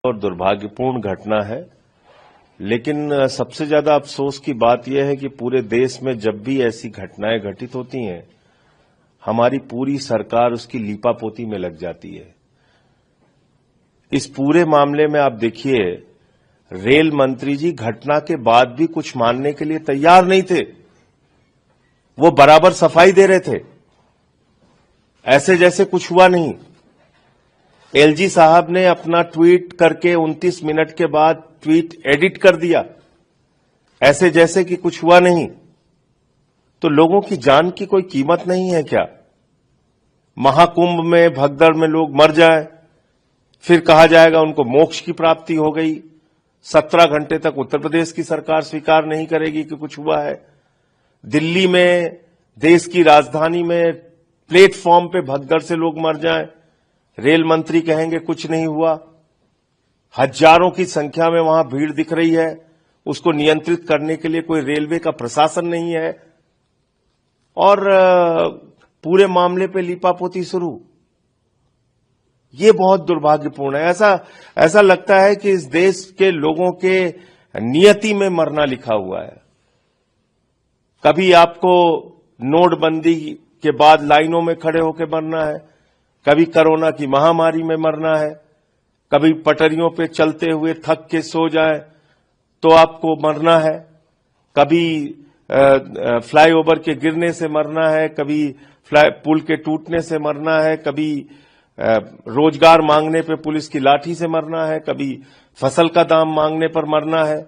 और दुर्भाग्यपूर्ण घटना है, लेकिन सबसे ज्यादा अफसोस की बात यह है कि पूरे देश में जब भी ऐसी घटनाएं घटित होती हैं, हमारी पूरी सरकार उसकी लीपापोती में लग जाती है। इस पूरे मामले में आप देखिए, रेल मंत्री जी घटना के बाद भी कुछ मानने के लिए तैयार नहीं थे। वो बराबर सफाई दे रहे थे, ऐसे जैसे कुछ हुआ नहीं। एलजी साहब ने अपना ट्वीट करके 29 मिनट के बाद ट्वीट एडिट कर दिया, ऐसे जैसे कि कुछ हुआ नहीं। तो लोगों की जान की कोई कीमत नहीं है क्या? महाकुंभ में भगदड़ में लोग मर जाए, फिर कहा जाएगा उनको मोक्ष की प्राप्ति हो गई। 17 घंटे तक उत्तर प्रदेश की सरकार स्वीकार नहीं करेगी कि कुछ हुआ है। दिल्ली में, देश की राजधानी में प्लेटफॉर्म पे भगदड़ से लोग मर जाएं, रेल मंत्री कहेंगे कुछ नहीं हुआ। हजारों की संख्या में वहां भीड़ दिख रही है, उसको नियंत्रित करने के लिए कोई रेलवे का प्रशासन नहीं है, और पूरे मामले पे लीपापोती शुरू। ये बहुत दुर्भाग्यपूर्ण है। ऐसा लगता है कि इस देश के लोगों के नियति में मरना लिखा हुआ है। कभी आपको नोटबंदी के बाद लाइनों में खड़े होकर मरना है, कभी कोरोना की महामारी में मरना है, कभी पटरियों पे चलते हुए थक के सो जाए तो आपको मरना है, कभी फ्लाईओवर के गिरने से मरना है, कभी पुल के टूटने से मरना है, कभी रोजगार मांगने पे पुलिस की लाठी से मरना है, कभी फसल का दाम मांगने पर मरना है,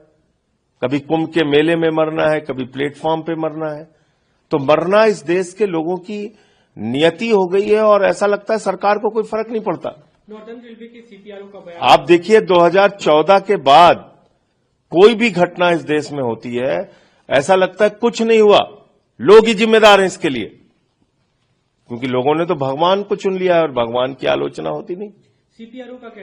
कभी कुंभ के मेले में मरना है, कभी प्लेटफॉर्म पे मरना है। तो मरना इस देश के लोगों की नियति हो गई है, और ऐसा लगता है सरकार को कोई फर्क नहीं पड़ता। नॉर्दर्न रेलवे के सीपीआरओ का बयान, आप देखिए 2014 के बाद कोई भी घटना इस देश में होती है, ऐसा लगता है कुछ नहीं हुआ, लोग ही जिम्मेदार हैं इसके लिए, क्योंकि लोगों ने तो भगवान को चुन लिया है और भगवान की आलोचना होती नहीं। सीपीआरओ का